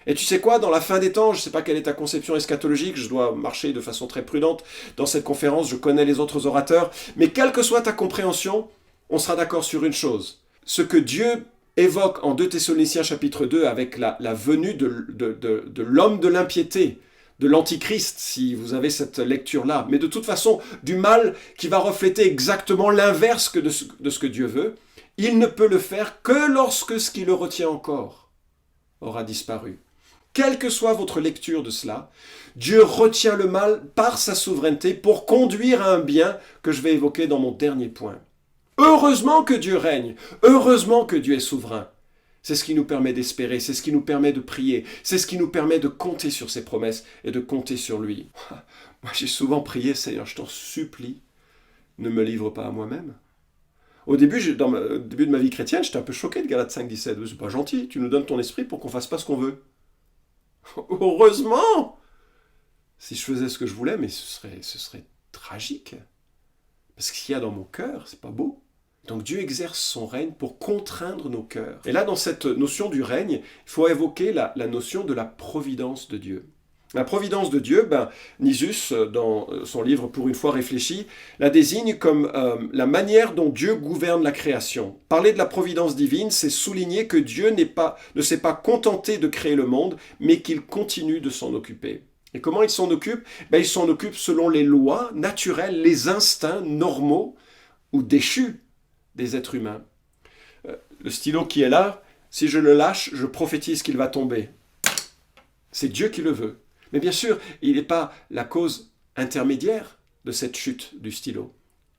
Et tu sais quoi, dans la fin des temps, je ne sais pas quelle est ta conception eschatologique, je dois marcher de façon très prudente dans cette conférence, je connais les autres orateurs, mais quelle que soit ta compréhension, on sera d'accord sur une chose. Ce que Dieu évoque en 2 Thessaloniciens chapitre 2 avec la venue de l'homme de l'impiété, de l'antichrist, si vous avez cette lecture-là, mais de toute façon, du mal qui va refléter exactement l'inverse de ce que Dieu veut, il ne peut le faire que lorsque ce qui le retient encore aura disparu. Quelle que soit votre lecture de cela, Dieu retient le mal par sa souveraineté pour conduire à un bien que je vais évoquer dans mon dernier point. Heureusement que Dieu règne, heureusement que Dieu est souverain. C'est ce qui nous permet d'espérer, c'est ce qui nous permet de prier, c'est ce qui nous permet de compter sur ses promesses et de compter sur lui. Moi j'ai souvent prié, Seigneur, je t'en supplie, ne me livre pas à moi-même. Au début, dans le début de ma vie chrétienne, j'étais un peu choqué de Galates 5, 17. C'est pas gentil, tu nous donnes ton esprit pour qu'on fasse pas ce qu'on veut. Heureusement! Si je faisais ce que je voulais, mais ce serait tragique. Parce que ce qu'il y a dans mon cœur, c'est pas beau. Donc Dieu exerce son règne pour contraindre nos cœurs. Et là, dans cette notion du règne, il faut évoquer la notion de la providence de Dieu. La providence de Dieu, Nisus, dans son livre Pour une fois réfléchi, la désigne comme la manière dont Dieu gouverne la création. Parler de la providence divine, c'est souligner que Dieu ne s'est pas contenté de créer le monde, mais qu'il continue de s'en occuper. Et comment il s'en occupe? Il s'en occupe selon les lois naturelles, les instincts normaux ou déchus des êtres humains. Le stylo qui est là, si je le lâche, je prophétise qu'il va tomber. C'est Dieu qui le veut. Mais bien sûr, il n'est pas la cause intermédiaire de cette chute du stylo.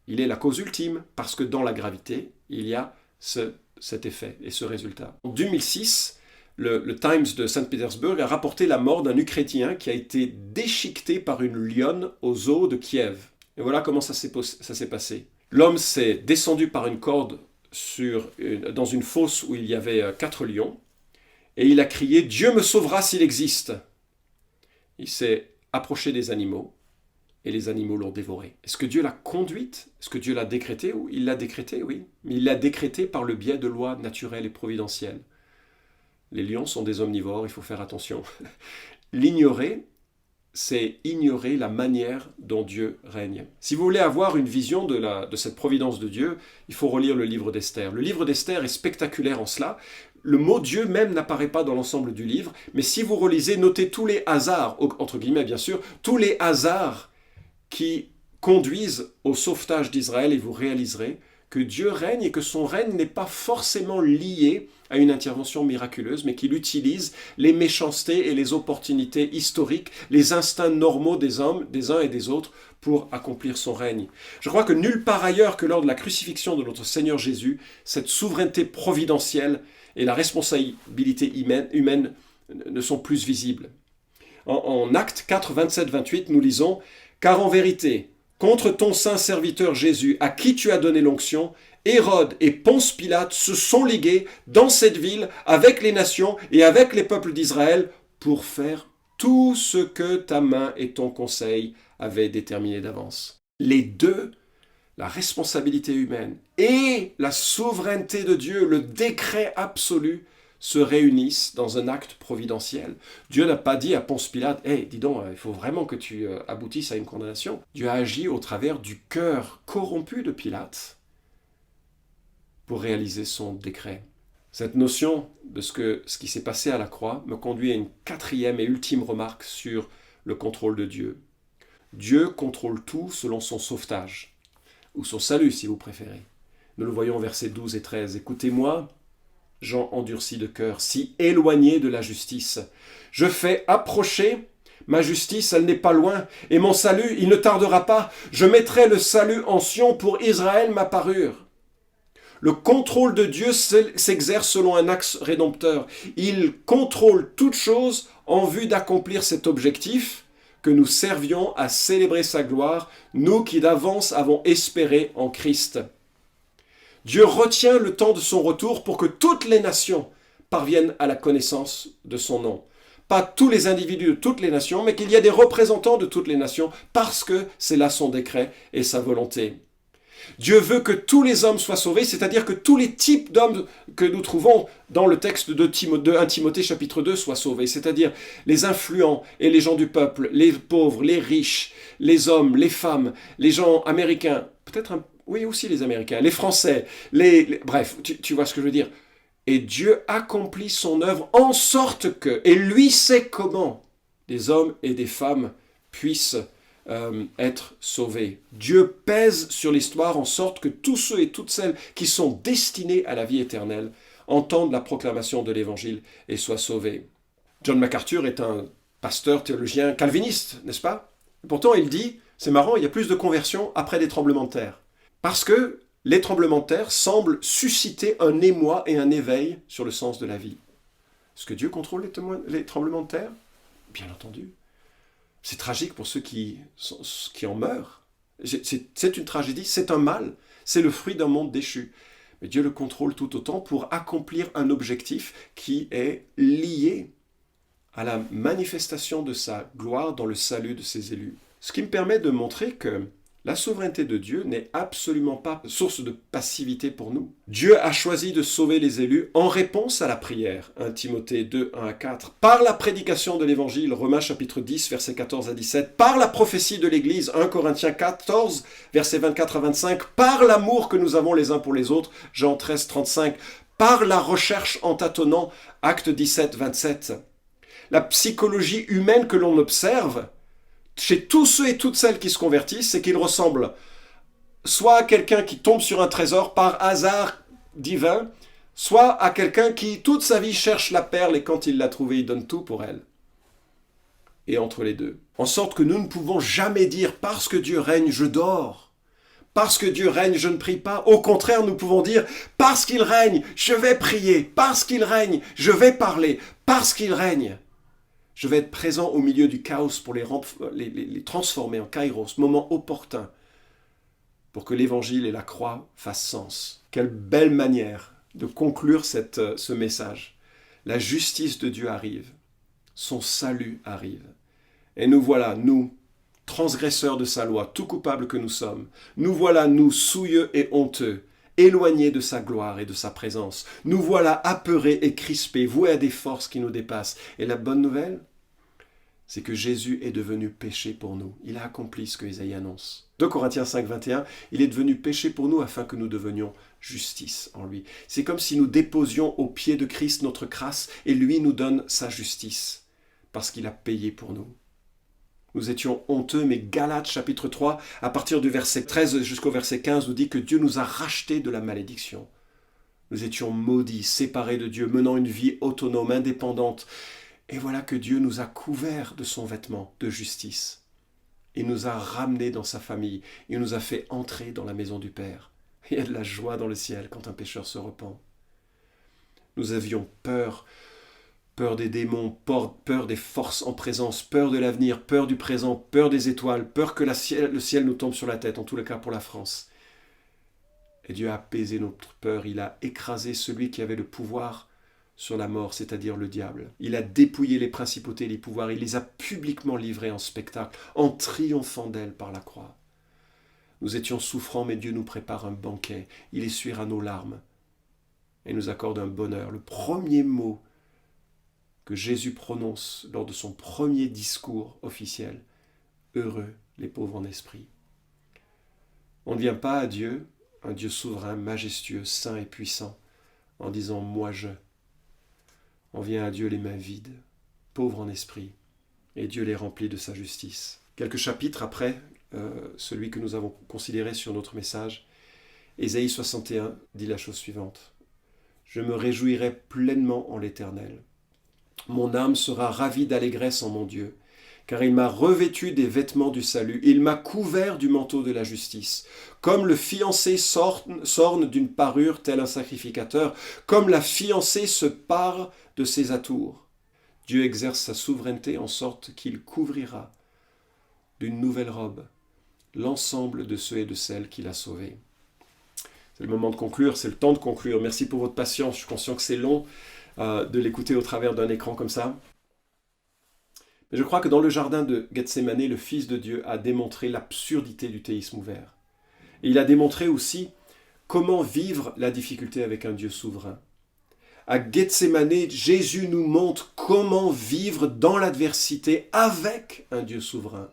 Il est la cause ultime, parce que dans la gravité, il y a cet effet et ce résultat. En 2006, le Times de Saint-Pétersbourg a rapporté la mort d'un Ukrainien qui a été déchiqueté par une lionne au zoo de Kiev. Et voilà comment ça s'est passé. L'homme s'est descendu par une corde dans une fosse où il y avait 4 lions, et il a crié « Dieu me sauvera s'il existe !» Il s'est approché des animaux, et les animaux l'ont dévoré. Est-ce que Dieu l'a conduite? Est-ce que Dieu l'a décrété? Il l'a décrété, oui. Mais il l'a décrété par le biais de lois naturelles et providentielles. Les lions sont des omnivores, il faut faire attention. L'ignorer, c'est ignorer la manière dont Dieu règne. Si vous voulez avoir une vision de cette providence de Dieu, il faut relire le livre d'Esther. Le livre d'Esther est spectaculaire en cela. le mot Dieu même n'apparaît pas dans l'ensemble du livre, mais si vous relisez, notez tous les hasards, entre guillemets bien sûr, tous les hasards qui conduisent au sauvetage d'Israël et vous réaliserez que Dieu règne et que son règne n'est pas forcément lié à une intervention miraculeuse, mais qu'il utilise les méchancetés et les opportunités historiques, les instincts normaux des hommes, des uns et des autres, pour accomplir son règne. Je crois que nulle part ailleurs que lors de la crucifixion de notre Seigneur Jésus, cette souveraineté providentielle et la responsabilité humaine ne sont plus visibles. En Actes 4, 27, 28, nous lisons « Car en vérité, contre ton saint serviteur Jésus, à qui tu as donné l'onction, Hérode et Ponce Pilate se sont ligués dans cette ville avec les nations et avec les peuples d'Israël pour faire tout ce que ta main et ton conseil avaient déterminé d'avance. » Les deux, la responsabilité humaine et la souveraineté de Dieu, le décret absolu, se réunissent dans un acte providentiel. Dieu n'a pas dit à Ponce Pilate « Hey, dis donc, il faut vraiment que tu aboutisses à une condamnation. » Dieu a agi au travers du cœur corrompu de Pilate pour réaliser son décret. Cette notion de ce qui s'est passé à la croix me conduit à une quatrième et ultime remarque sur le contrôle de Dieu. Dieu contrôle tout selon son sauvetage, ou son salut si vous préférez. Nous le voyons au versets 12 et 13. « Écoutez-moi, gens endurcis de cœur, si éloignés de la justice. Je fais approcher ma justice, elle n'est pas loin, et mon salut, il ne tardera pas. Je mettrai le salut en Sion pour Israël, ma parure. » Le contrôle de Dieu s'exerce selon un axe rédempteur. Il contrôle toute chose en vue d'accomplir cet objectif, que nous servions à célébrer sa gloire, nous qui d'avance avons espéré en Christ. Dieu retient le temps de son retour pour que toutes les nations parviennent à la connaissance de son nom. Pas tous les individus de toutes les nations, mais qu'il y a des représentants de toutes les nations, parce que c'est là son décret et sa volonté. Dieu veut que tous les hommes soient sauvés, c'est-à-dire que tous les types d'hommes que nous trouvons dans le texte de 1 Timothée chapitre 2 soient sauvés, c'est-à-dire les influents et les gens du peuple, les pauvres, les riches, les hommes, les femmes, les gens américains, oui aussi les Américains, les Français, bref, tu vois ce que je veux dire. Et Dieu accomplit son œuvre en sorte que, et lui sait comment, des hommes et des femmes puissent être sauvés. Dieu pèse sur l'histoire en sorte que tous ceux et toutes celles qui sont destinés à la vie éternelle entendent la proclamation de l'Évangile et soient sauvés. John MacArthur est un pasteur théologien calviniste, n'est-ce pas? Pourtant il dit, c'est marrant, il y a plus de conversions après des tremblements de terre. Parce que les tremblements de terre semblent susciter un émoi et un éveil sur le sens de la vie. Est-ce que Dieu contrôle les tremblements de terre? Bien entendu. C'est tragique pour ceux qui en meurent. C'est une tragédie, c'est un mal, c'est le fruit d'un monde déchu. Mais Dieu le contrôle tout autant pour accomplir un objectif qui est lié à la manifestation de sa gloire dans le salut de ses élus. Ce qui me permet de montrer que la souveraineté de Dieu n'est absolument pas source de passivité pour nous. Dieu a choisi de sauver les élus en réponse à la prière, 1 Timothée 2, 1 à 4, par la prédication de l'Évangile, Romains chapitre 10, versets 14 à 17, par la prophétie de l'Église, 1 Corinthiens 14, versets 24 à 25, par l'amour que nous avons les uns pour les autres, Jean 13, 35, par la recherche en tâtonnant, Actes 17, 27. La psychologie humaine que l'on observe chez tous ceux et toutes celles qui se convertissent, c'est qu'ils ressemblent soit à quelqu'un qui tombe sur un trésor par hasard divin, soit à quelqu'un qui, toute sa vie, cherche la perle et quand il l'a trouvée, il donne tout pour elle. Et entre les deux. En sorte que nous ne pouvons jamais dire « parce que Dieu règne, je dors ». Parce que Dieu règne, je ne prie pas. Au contraire, nous pouvons dire « parce qu'il règne, je vais prier. Parce qu'il règne, je vais parler. Parce qu'il règne. » Je vais être présent au milieu du chaos pour les transformer en kairos, moment opportun, pour que l'évangile et la croix fassent sens. Quelle belle manière de conclure ce message. La justice de Dieu arrive, son salut arrive. Et nous voilà, nous, transgresseurs de sa loi, tout coupables que nous sommes. Nous voilà, nous, souilleux et honteux, éloignés de sa gloire et de sa présence. Nous voilà apeurés et crispés, voués à des forces qui nous dépassent. Et la bonne nouvelle, c'est que Jésus est devenu péché pour nous. Il a accompli ce que Isaïe annonce. 2 Corinthiens 5, 21, il est devenu péché pour nous afin que nous devenions justice en lui. C'est comme si nous déposions au pied de Christ notre crasse et lui nous donne sa justice parce qu'il a payé pour nous. Nous étions honteux, mais Galates chapitre 3, à partir du verset 13 jusqu'au verset 15, nous dit que Dieu nous a rachetés de la malédiction. Nous étions maudits, séparés de Dieu, menant une vie autonome, indépendante. Et voilà que Dieu nous a couverts de son vêtement de justice. Il nous a ramenés dans sa famille. Il nous a fait entrer dans la maison du Père. Il y a de la joie dans le ciel quand un pécheur se repent. Nous avions peur des démons, peur des forces en présence, peur de l'avenir, peur du présent, peur des étoiles, peur que le ciel nous tombe sur la tête, en tous les cas pour la France. Et Dieu a apaisé notre peur. Il a écrasé celui qui avait le pouvoir sur la mort, c'est-à-dire le diable. Il a dépouillé les principautés et les pouvoirs. Il les a publiquement livrés en spectacle, en triomphant d'elles par la croix. Nous étions souffrants, mais Dieu nous prépare un banquet. Il essuiera nos larmes et nous accorde un bonheur. Le premier mot que Jésus prononce lors de son premier discours officiel, « Heureux les pauvres en esprit ». On ne vient pas à Dieu, un Dieu souverain, majestueux, saint et puissant, en disant « moi je ». On vient à Dieu les mains vides, pauvres en esprit, et Dieu les remplit de sa justice. Quelques chapitres après, celui que nous avons considéré sur notre message, Ésaïe 61 dit la chose suivante. « Je me réjouirai pleinement en l'Éternel. Mon âme sera ravie d'allégresse en mon Dieu, car il m'a revêtu des vêtements du salut, il m'a couvert du manteau de la justice. Comme le fiancé s'orne d'une parure tel un sacrificateur, comme la fiancée se pare de ses atours. Dieu exerce sa souveraineté en sorte qu'il couvrira d'une nouvelle robe l'ensemble de ceux et de celles qu'il a sauvés. » C'est le moment de conclure, c'est le temps de conclure. Merci pour votre patience, je suis conscient que c'est long de l'écouter au travers d'un écran comme ça. Mais je crois que dans le jardin de Gethsémani, le Fils de Dieu a démontré l'absurdité du théisme ouvert. Et il a démontré aussi comment vivre la difficulté avec un Dieu souverain. À Gethsémani, Jésus nous montre comment vivre dans l'adversité avec un Dieu souverain.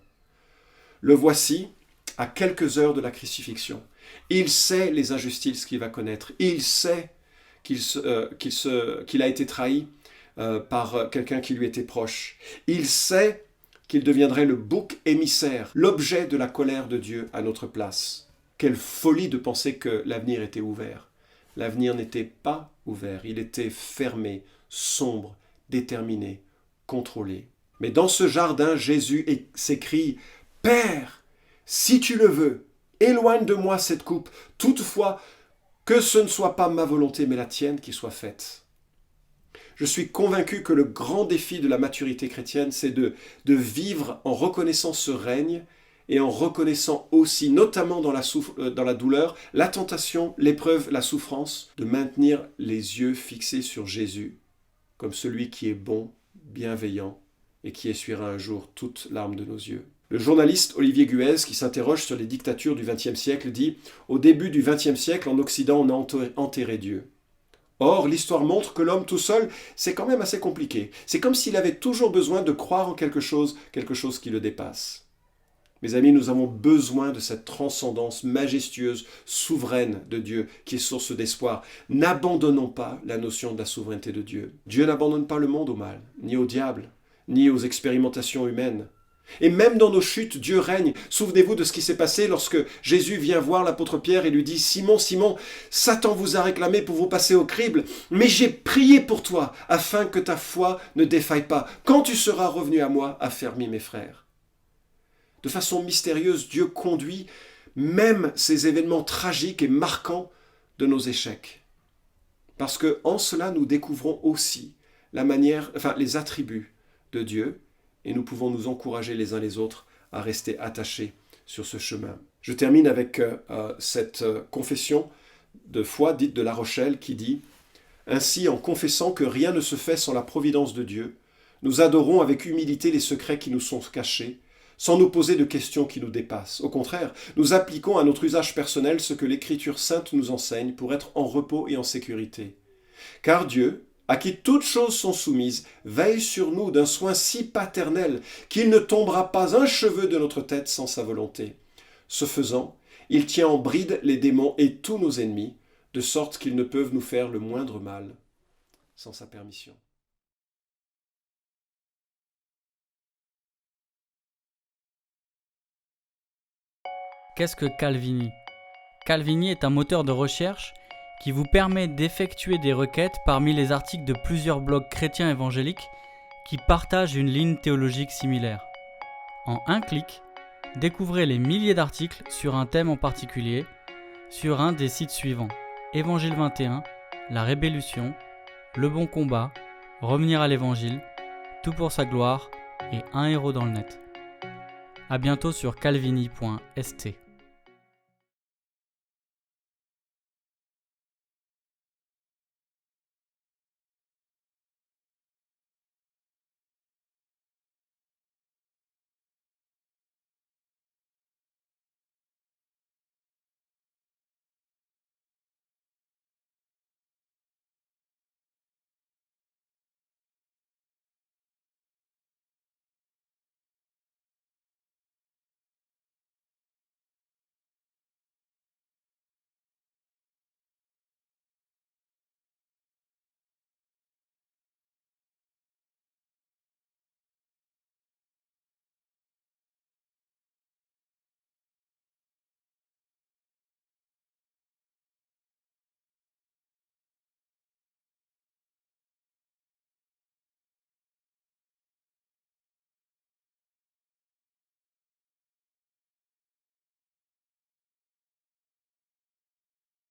Le voici à quelques heures de la crucifixion. Il sait les injustices qu'il va connaître. Il sait qu'il a été trahi par quelqu'un qui lui était proche. Il sait qu'il deviendrait le bouc émissaire, l'objet de la colère de Dieu à notre place. Quelle folie de penser que l'avenir était ouvert. L'avenir n'était pas ouvert, il était fermé, sombre, déterminé, contrôlé. Mais dans ce jardin, Jésus s'écrie « Père, si tu le veux, éloigne de moi cette coupe, toutefois, que ce ne soit pas ma volonté, mais la tienne qui soit faite. » Je suis convaincu que le grand défi de la maturité chrétienne, c'est de vivre en reconnaissant ce règne et en reconnaissant aussi, notamment dans la douleur, la tentation, l'épreuve, la souffrance, de maintenir les yeux fixés sur Jésus, comme celui qui est bon, bienveillant et qui essuiera un jour toute larme de nos yeux. Le journaliste Olivier Guez, qui s'interroge sur les dictatures du XXe siècle, dit « Au début du XXe siècle, en Occident, on a enterré Dieu. Or, l'histoire montre que l'homme tout seul, c'est quand même assez compliqué. C'est comme s'il avait toujours besoin de croire en quelque chose qui le dépasse. » Mes amis, nous avons besoin de cette transcendance majestueuse, souveraine de Dieu, qui est source d'espoir. N'abandonnons pas la notion de la souveraineté de Dieu. Dieu n'abandonne pas le monde au mal, ni au diable, ni aux expérimentations humaines. Et même dans nos chutes, Dieu règne. Souvenez-vous de ce qui s'est passé lorsque Jésus vient voir l'apôtre Pierre et lui dit « Simon, Simon, Satan vous a réclamé pour vous passer au crible, mais j'ai prié pour toi, afin que ta foi ne défaille pas. Quand tu seras revenu à moi, affermis mes frères. » De façon mystérieuse, Dieu conduit même ces événements tragiques et marquants de nos échecs. Parce que en cela, nous découvrons aussi les attributs de Dieu, et nous pouvons nous encourager les uns les autres à rester attachés sur ce chemin. Je termine avec cette confession de foi dite de La Rochelle qui dit « Ainsi, en confessant que rien ne se fait sans la providence de Dieu, nous adorons avec humilité les secrets qui nous sont cachés, sans nous poser de questions qui nous dépassent. Au contraire, nous appliquons à notre usage personnel ce que l'Écriture sainte nous enseigne pour être en repos et en sécurité. Car Dieu, à qui toutes choses sont soumises, veille sur nous d'un soin si paternel qu'il ne tombera pas un cheveu de notre tête sans sa volonté. Ce faisant, il tient en bride les démons et tous nos ennemis, de sorte qu'ils ne peuvent nous faire le moindre mal sans sa permission. Qu'est-ce que Calvini ? Calvini est un moteur de recherche qui vous permet d'effectuer des requêtes parmi les articles de plusieurs blogs chrétiens évangéliques qui partagent une ligne théologique similaire. En un clic, découvrez les milliers d'articles sur un thème en particulier sur un des sites suivants: Évangile 21, La Rébellution, Le Bon Combat, Revenir à l'Évangile, Tout pour sa gloire et Un héros dans le net. À bientôt sur calvini.st.